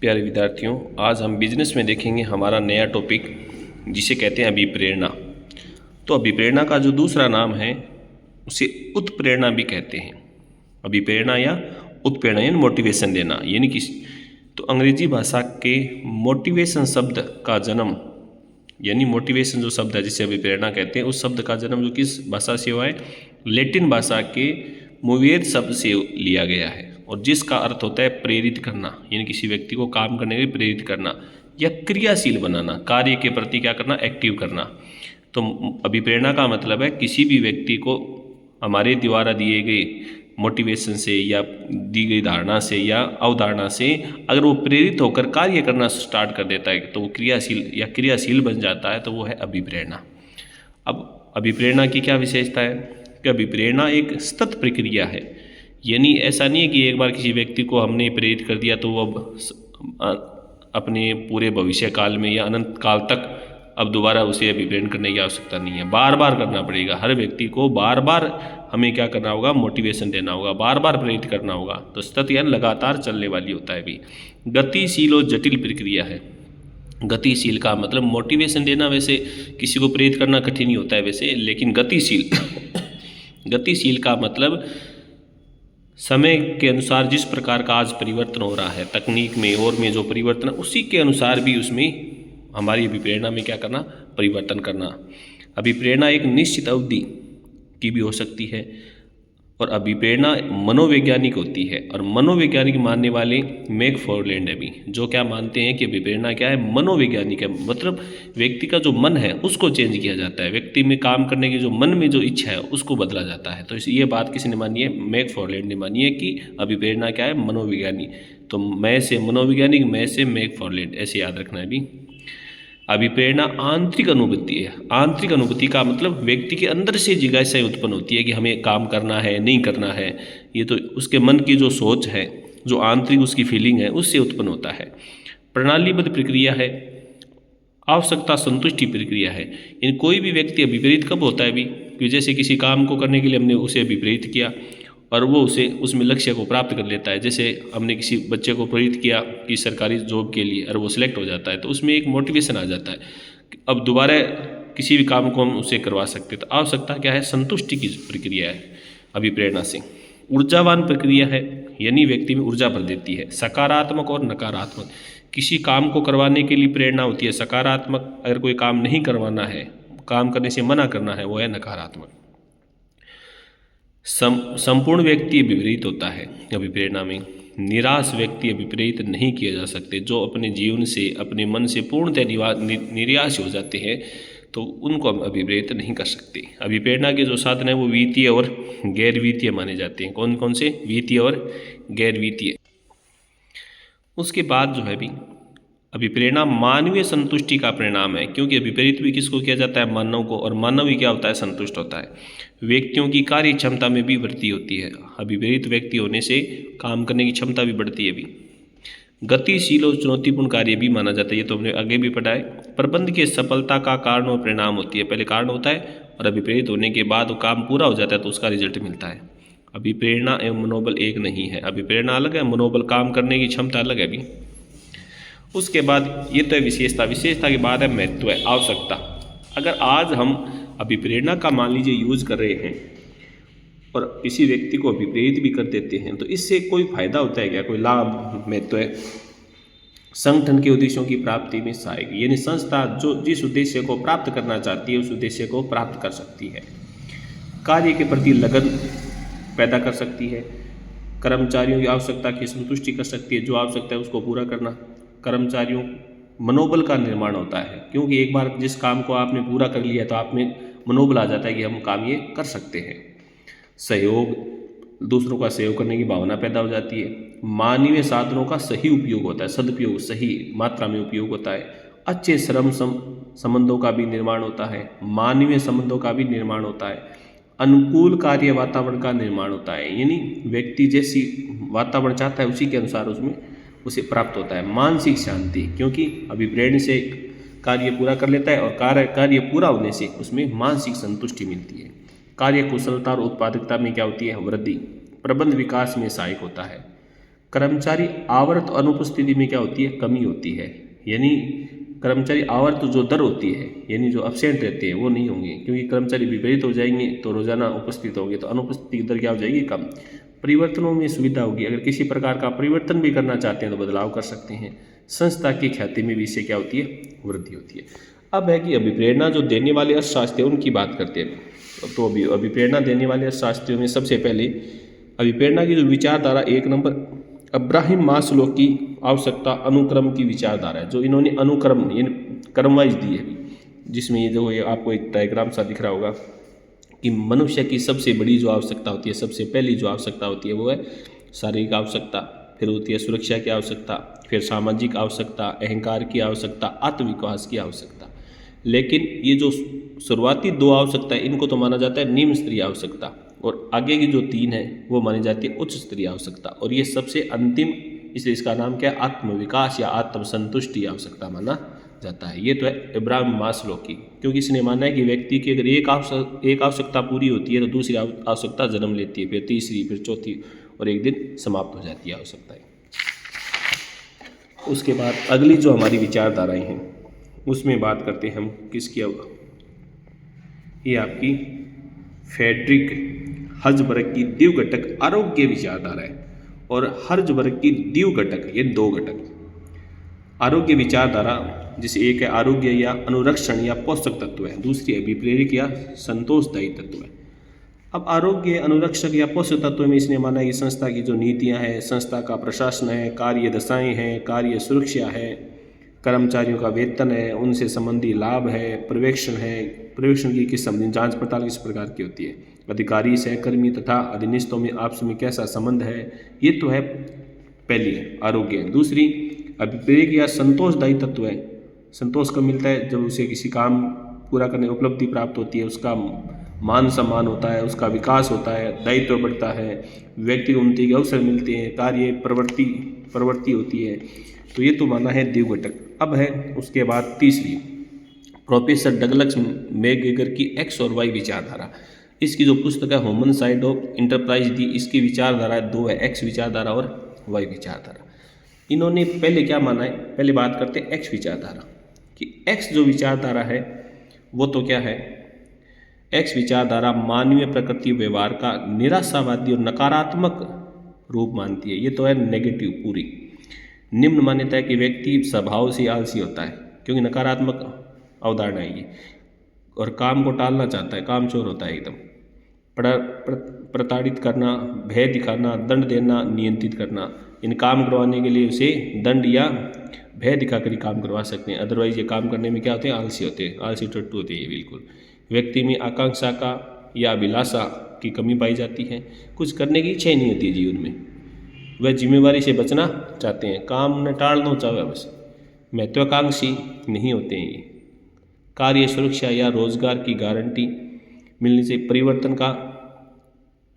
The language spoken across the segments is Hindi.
प्यारे विद्यार्थियों, आज हम बिजनेस में देखेंगे हमारा नया टॉपिक जिसे कहते हैं अभिप्रेरणा। तो अभिप्रेरणा का जो दूसरा नाम है उसे उत्प्रेरणा भी कहते हैं। अभिप्रेरणा या उत्प्रेरणा यानी मोटिवेशन देना, यानी कि तो अंग्रेजी भाषा के मोटिवेशन शब्द का जन्म, यानी मोटिवेशन जो शब्द है जिसे अभिप्रेरणा कहते हैं, उस शब्द का जन्म जो किस भाषा से हुआ है, लैटिन भाषा के मोवेर शब्द से लिया गया है, और जिसका अर्थ होता है प्रेरित करना, यानी किसी व्यक्ति को काम करने के लिए प्रेरित करना या क्रियाशील बनाना, कार्य के प्रति क्या करना, एक्टिव करना। तो अभिप्रेरणा का मतलब है किसी भी व्यक्ति को हमारे द्वारा दिए गए मोटिवेशन से या दी गई धारणा से या अवधारणा से अगर वो प्रेरित होकर कार्य करना स्टार्ट कर देता है तो वो क्रियाशील बन जाता है, तो वो है अभिप्रेरणा। अब अभिप्रेरणा की क्या विशेषता है कि अभिप्रेरणा एक सतत प्रक्रिया है, यानी ऐसा नहीं है कि एक बार किसी व्यक्ति को हमने प्रेरित कर दिया तो वो अब अपने पूरे भविष्य काल में या अनंत काल तक अब दोबारा उसे अभिप्रेरण करने की आवश्यकता नहीं है। बार बार करना पड़ेगा, हर व्यक्ति को बार बार हमें क्या करना होगा, मोटिवेशन देना होगा, बार बार प्रेरित करना होगा। तो सतत यानी लगातार चलने वाली होता है भी। गतिशील और जटिल प्रक्रिया है। गतिशील का मतलब मोटिवेशन देना, वैसे किसी को प्रेरित करना कठिन ही होता है वैसे, लेकिन गतिशील गतिशील का मतलब समय के अनुसार जिस प्रकार का आज परिवर्तन हो रहा है, तकनीक में और में जो परिवर्तन है उसी के अनुसार भी उसमें हमारी अभिप्रेरणा में क्या करना, परिवर्तन करना। अभिप्रेरणा एक निश्चित अवधि की भी हो सकती है, और अभिप्रेरणा मनोवैज्ञानिक होती है, और मनोवैज्ञानिक मानने वाले मैकफॉर्लैंड है भी, जो क्या मानते हैं कि अभिप्रेरणा क्या है, मनोवैज्ञानिक है, मतलब व्यक्ति का जो मन है उसको चेंज किया जाता है, व्यक्ति में काम करने की जो मन में जो इच्छा है उसको बदला जाता है। तो ये बात किसने मानी है, मैकफॉर्लैंड ने मानी है कि अभिप्रेरणा क्या है, मनोवैज्ञानिक। तो मैं से मनोवैज्ञानिक, मैं से मैकफॉर्लैंड, ऐसे याद रखना है भी। अभिप्रेरणा आंतरिक अनुभूति है। आंतरिक अनुभूति का मतलब व्यक्ति के अंदर से जिज्ञासा उत्पन्न होती है कि हमें काम करना है, नहीं करना है, ये तो उसके मन की जो सोच है, जो आंतरिक उसकी फीलिंग है, उससे उत्पन्न होता है। प्रणालीबद्ध प्रक्रिया है। आवश्यकता संतुष्टि प्रक्रिया है, यानी कोई भी व्यक्ति अभिप्रेरित कब होता है भी, कि जैसे किसी काम को करने के लिए हमने उसे अभिप्रेरित किया और वो उसे उसमें लक्ष्य को प्राप्त कर लेता है। जैसे हमने किसी बच्चे को प्रेरित किया कि सरकारी जॉब के लिए और वो सिलेक्ट हो जाता है, तो उसमें एक मोटिवेशन आ जाता है, अब दोबारा किसी भी काम को हम उसे करवा सकते हैं। तो आवश्यकता क्या है, संतुष्टि की प्रक्रिया है अभिप्रेरणा से। ऊर्जावान प्रक्रिया है, यानी व्यक्ति में ऊर्जा भर देती है। सकारात्मक और नकारात्मक, किसी काम को करवाने के लिए प्रेरणा होती है सकारात्मक, अगर कोई काम नहीं करवाना है, काम करने से मना करना है, वो है नकारात्मक। संपूर्ण व्यक्ति विपरीत होता है अभिप्रेरणा में। निराश व्यक्ति अभिप्रेरित नहीं किए जा सकते। जो अपने जीवन से, अपने मन से पूर्णतः निराश हो जाते हैं तो उनको हम अभिप्रेरित नहीं कर सकते। अभिप्रेरणा के जो साधन है वो वित्तीय और गैर वित्तीय माने जाते हैं। कौन कौन से, वित्तीय और गैर वित्तीय। उसके बाद जो है भी अभिप्रेरणा मानवीय संतुष्टि का परिणाम है, क्योंकि अभिप्रेरित भी किसको किया जाता है, मानव को, और मानव ही क्या होता है, संतुष्ट होता है। व्यक्तियों की कार्य क्षमता में भी वृद्धि होती है। अभिप्रेरित व्यक्ति होने से काम करने की क्षमता भी बढ़ती है भी। गतिशील और चुनौतीपूर्ण कार्य भी माना जाता है, ये तो हमने आगे भी पढ़ा है। प्रबंध की सफलता का कारण और परिणाम होती है, पहले कारण होता है और अभिप्रेरित होने के बाद वो काम पूरा हो जाता है तो उसका रिजल्ट मिलता है। अभिप्रेरणा एवं मनोबल एक नहीं है। अभिप्रेरणा अलग है, मनोबल काम करने की क्षमता अलग है भी। उसके बाद ये तो है विशेषता के बाद है महत्व, है आवश्यकता। अगर आज हम अभिप्रेरणा का मान लीजिए यूज कर रहे हैं और किसी व्यक्ति को अभिप्रेरित भी कर देते हैं तो इससे कोई फायदा होता है क्या, कोई लाभ, महत्व है। संगठन के उद्देश्यों की प्राप्ति में सहायक, यानी संस्था जो जिस उद्देश्य को प्राप्त करना चाहती है उस उद्देश्य को प्राप्त कर सकती है। कार्य के प्रति लगन पैदा कर सकती है। कर्मचारियों की आवश्यकता की संतुष्टि कर सकती है, जो आवश्यकता है उसको पूरा करना। कर्मचारियों मनोबल का निर्माण होता है, क्योंकि एक बार जिस काम को आपने पूरा कर लिया तो आप में मनोबल आ जाता है कि हम काम ये कर सकते हैं। सहयोग, दूसरों का सहयोग करने की भावना पैदा हो जाती है। मानवीय साधनों का सही उपयोग होता है, सदुपयोग, सही मात्रा में उपयोग होता है। अच्छे श्रम संबंधों का भी निर्माण होता है। मानवीय संबंधों का भी निर्माण होता है। अनुकूल कार्य वातावरण का निर्माण होता है, यानी व्यक्ति जैसी वातावरण चाहता है उसी के अनुसार उसमें उसे प्राप्त होता है। मानसिक शांति, क्योंकि अभिप्रेरण से कार्य पूरा कर लेता है और कार्य पूरा होने से उसमें मानसिक संतुष्टि मिलती है। कार्य कुशलता और उत्पादकता में क्या होती है, वृद्धि। प्रबंध विकास में सहायक होता है। कर्मचारी आवर्त अनुपस्थिति में क्या होती है, कमी होती है। यानी कर्मचारी आवर्त जो दर होती है, यानी जो अब्सेंट रहते हैं वो नहीं होंगे, क्योंकि कर्मचारी विपरीत हो जाएंगे तो रोजाना उपस्थित होंगे, तो अनुपस्थिति की दर क्या हो जाएगी, कम। परिवर्तनों में सुविधा होगी, अगर किसी प्रकार का परिवर्तन भी करना चाहते हैं तो बदलाव कर सकते हैं। संस्था की ख्याति में भी इससे क्या होती है, वृद्धि होती है। अब है कि अभिप्रेरणा जो देने वाले अर्थशास्त्री उनकी बात करते हैं। तो अभिप्रेरणा देने वाले अर्थशास्त्रियों में सबसे पहले अभिप्रेरणा की जो विचारधारा, एक नंबर अब्राहिम मास्लो की आवश्यकता अनुक्रम की विचारधारा है, जो इन्होंने अनुक्रम यानी क्रमवाइज दी है, जिसमें ये जो ये आपको एक डायग्राम सा दिख रहा होगा कि मनुष्य की सबसे बड़ी जो आवश्यकता होती है, सबसे पहली जो आवश्यकता होती है वो है शारीरिक आवश्यकता, फिर होती है सुरक्षा की आवश्यकता, फिर सामाजिक आवश्यकता, अहंकार की आवश्यकता, आत्मविकास की आवश्यकता। लेकिन ये जो शुरुआती दो आवश्यकता है इनको तो माना जाता है निम्न स्तरीय आवश्यकता, और आगे की जो तीन है वो मानी जाती है उच्च स्तरीय आवश्यकता, और ये सबसे अंतिम, इसलिए इसका नाम क्या है, आत्मविकास या आत्मसंतुष्टि आवश्यकता माना जाता है। ये तो है इब्राहिम मास्लो की, क्योंकि इसने माना है कि व्यक्ति की अगर एक आवश्यकता पूरी होती है तो दूसरी आवश्यकता जन्म लेती है, फिर तीसरी, फिर चौथी, और एक दिन समाप्त हो जाती है आवश्यकताएं। उसके बाद अगली जो हमारी विचारधाराएं हैं उसमें बात करते हैं हम किसकी, ये आपकी फ्रेडरिक हर्ज़बर्ग की द्विघटक आरोग्य विचारधारा है, और हर्ज़बर्ग की द्विघटक, ये दो घटक आरोग्य विचारधारा, जिसे एक है आरोग्य या अनुरक्षण या पोषक तत्व है, दूसरी है विप्रेरक या संतोषदायी तत्व है। अब आरोग्य, अनुरक्षक या पोषक तत्व में इसने माना कि संस्था की जो नीतियां हैं, संस्था का प्रशासन है, कार्य दशाएं हैं, कार्य सुरक्षा है, कर्मचारियों का वेतन है, उनसे संबंधी लाभ है, पर्यवेक्षण है, पर्यवेक्षण की किस संबंधी जांच पड़ताल किस प्रकार की होती है, अधिकारी, सहकर्मी तथा अधीनस्थों में आपस में कैसा संबंध है, ये तो है पहली आरोग्य। दूसरी अभिप्रेरक या संतोषदायी तत्व है, संतोष कब मिलता है, जब उसे किसी काम पूरा करने उपलब्धि प्राप्त होती है, उसका मान सम्मान होता है, उसका विकास होता है, दायित्व बढ़ता है, व्यक्ति को उन्नति के अवसर मिलते हैं, कार्य प्रवृत्ति होती है, तो ये तो माना है द्विघटक। अब है उसके बाद तीसरी प्रोफेसर डगलस मैकग्रेगर की एक्स और वाई विचारधारा। इसकी जो पुस्तक है ह्यूमन साइड ऑफ इंटरप्राइज दी, इसकी विचारधारा दो है, एक्स विचारधारा और वाई विचारधारा। इन्होंने पहले क्या माना है, पहले बात करते हैं एक्स विचारधारा कि एक्स जो विचारधारा है वो तो क्या है, एक्स विचारधारा मानवीय प्रकृति व्यवहार का निराशावादी और नकारात्मक रूप मानती है। ये तो है नेगेटिव पूरी। निम्न मान्यता है कि व्यक्ति स्वभाव से आलसी होता है, क्योंकि नकारात्मक अवधारणा है ये, और काम को टालना चाहता है, कामचोर होता है एकदम, प्रताड़ित करना, भय दिखाना, दंड देना, नियंत्रित करना, इन काम करवाने के लिए उसे दंड या भय दिखाकर ही काम करवा सकते हैं, अदरवाइज ये काम करने में क्या होते हैं, आलसी होते हैं, आलसी टट्टू होते हैं ये बिल्कुल। व्यक्ति में आकांक्षा का या अभिलाषा की कमी पाई जाती है, कुछ करने की इच्छा ही नहीं होती है जीवन में, वह जिम्मेवारी से बचना चाहते हैं, काम न टालना चाहे, बस महत्वाकांक्षी नहीं होते हैं ये। कार्य सुरक्षा या रोजगार की गारंटी मिलने से परिवर्तन का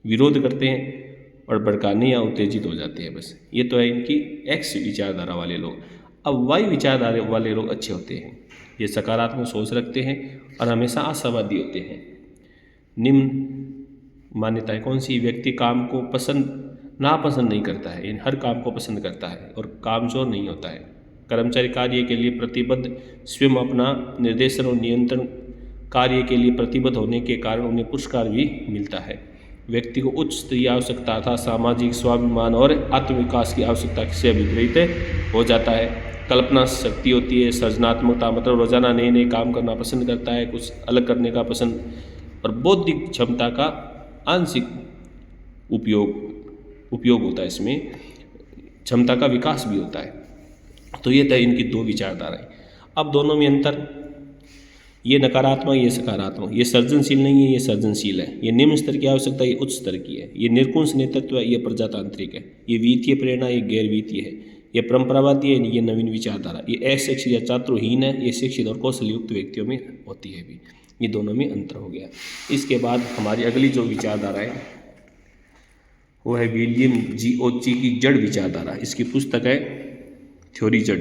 विरोध करते हैं और भड़काने या उत्तेजित हो जाते हैं, बस ये तो है इनकी एक्स विचारधारा वाले लोग। अब वाई विचारधारा वाले लोग अच्छे होते हैं, ये सकारात्मक सोच रखते हैं और हमेशा आशावादी होते हैं। निम्न मान्यता है कौन सी, व्यक्ति काम को नापसंद नहीं करता है, इन हर काम को पसंद करता है और कामचोर नहीं होता है। कर्मचारी कार्य के लिए प्रतिबद्ध, स्वयं अपना निर्देशन और नियंत्रण कार्य के लिए प्रतिबद्ध होने के कारण उन्हें पुरस्कार भी मिलता है। व्यक्ति को उच्च स्तरीय आवश्यकता तथा सामाजिक स्वाभिमान और आत्मविकास की आवश्यकता से विपरीत हो जाता है। कल्पना शक्ति होती है, सृजनात्मकता, मतलब रोजाना नए नए काम करना पसंद करता है, कुछ अलग करने का पसंद, और बौद्धिक क्षमता का आंशिक उपयोग होता है, इसमें क्षमता का विकास भी होता है। तो ये था इनकी दो विचारधाराएं। अब दोनों में अंतर, ये नकारात्मक, ये सकारात्मक, ये सृजनशील नहीं है, ये सृजनशील है, ये निम्न स्तर की आवश्यकता, ये उच्च स्तर की है, ये निरंकुश नेतृत्व है, ये प्रजातांत्रिक है, ये वित्तीय प्रेरणा, ये गैर वित्तीय है, ये परंपरावादी है, ये नवीन विचारधारा, ये अशिक्षित या छात्रहीन है, ये शिक्षित और कौशलयुक्त व्यक्तियों में होती है भी। ये दोनों में अंतर हो गया। इसके बाद हमारी अगली जो विचारधारा है वो है विलियम जी ओची की जड़ विचारधारा। इसकी पुस्तक है थ्योरी जड़,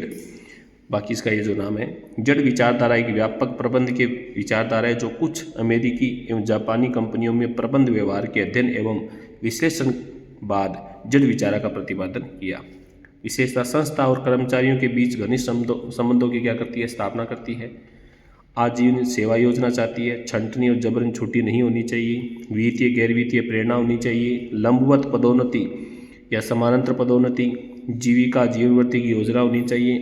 बाकी इसका ये जो नाम है, जड़ विचारधारा एक व्यापक प्रबंध के विचारधारा है जो कुछ अमेरिकी एवं जापानी कंपनियों में प्रबंध व्यवहार के अध्ययन एवं विश्लेषण बाद जड़ विचारा का प्रतिपादन किया। विशेषता संस्था और कर्मचारियों के बीच घनिष्ठ संबंधों की क्या करती है, स्थापना करती है। आजीवन सेवा योजना चाहती है। छंटनी और जबरन छुट्टी नहीं होनी चाहिए। वित्तीय गैर वित्तीय प्रेरणा होनी चाहिए। लंबवत पदोन्नति या समानांतर पदोन्नति, जीविका जीवनवृत्ति की योजना होनी चाहिए।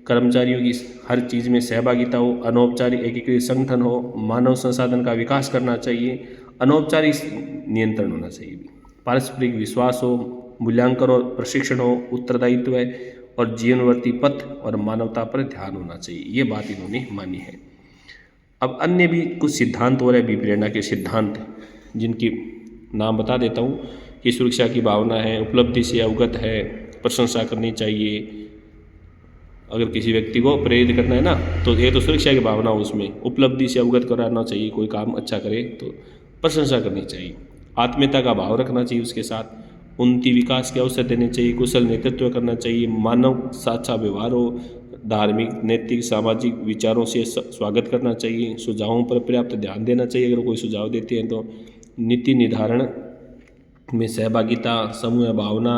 कर्मचारियों की हर चीज़ में सहभागिता हो। अनौपचारिक एकीकृत संगठन हो। मानव संसाधन का विकास करना चाहिए। अनौपचारिक नियंत्रण होना चाहिए। पारस्परिक विश्वास हो। मूल्यांकन और प्रशिक्षण हो। उत्तरदायित्व है और जीवनवर्ती पथ और मानवता पर ध्यान होना चाहिए। ये बात इन्होंने मानी है। अब अन्य भी कुछ सिद्धांत और है अभिप्रेरणा के सिद्धांत, जिनकी नाम बता देता हूँ कि सुरक्षा की भावना है, उपलब्धि से अवगत है, प्रशंसा करनी चाहिए। अगर किसी व्यक्ति को प्रेरित करना है ना, तो ये तो सुरक्षा की भावना हो, उसमें उपलब्धि से अवगत कराना चाहिए। कोई काम अच्छा करे तो प्रशंसा करनी चाहिए। आत्मीयता का भाव रखना चाहिए, उसके साथ उन्नति विकास के अवसर देने चाहिए। कुशल नेतृत्व करना चाहिए। मानव साचा व्यवहार हो। धार्मिक नैतिक सामाजिक विचारों से स्वागत करना चाहिए। सुझावों पर पर्याप्त ध्यान देना चाहिए, अगर कोई सुझाव देते हैं तो। नीति निर्धारण में सहभागिता, समूह भावना,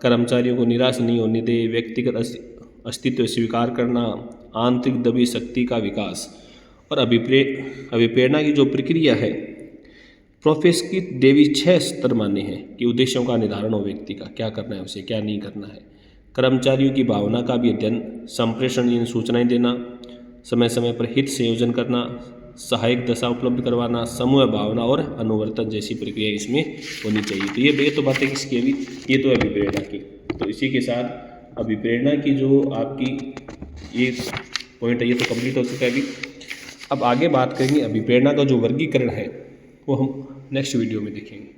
कर्मचारियों को निराश नहीं होने दे, व्यक्तिगत अस्तित्व स्वीकार करना, आंतरिक दबी शक्ति का विकास। और अभिप्रेरणा की जो प्रक्रिया है, प्रोफेस की देवी 6 स्तर माने हैं कि उद्देश्यों का निर्धारण हो, व्यक्ति का क्या करना है, उसे क्या नहीं करना है। कर्मचारियों की भावना का भी अध्ययन, संप्रेषण यानी सूचनाएं देना, समय समय पर हित संयोजन करना, सहायक दशा उपलब्ध करवाना, समूह भावना और अनुवर्तन जैसी प्रक्रिया इसमें होनी चाहिए। तो ये तो बातें किसकी अभी, ये तो अभिप्रेरणा की। तो इसी के साथ अभिप्रेरणा की जो आपकी ये पॉइंट है, ये तो कंप्लीट हो चुका है अभी। अब आगे बात करेंगे अभिप्रेरणा का जो वर्गीकरण है, वो हम नेक्स्ट वीडियो में देखेंगे।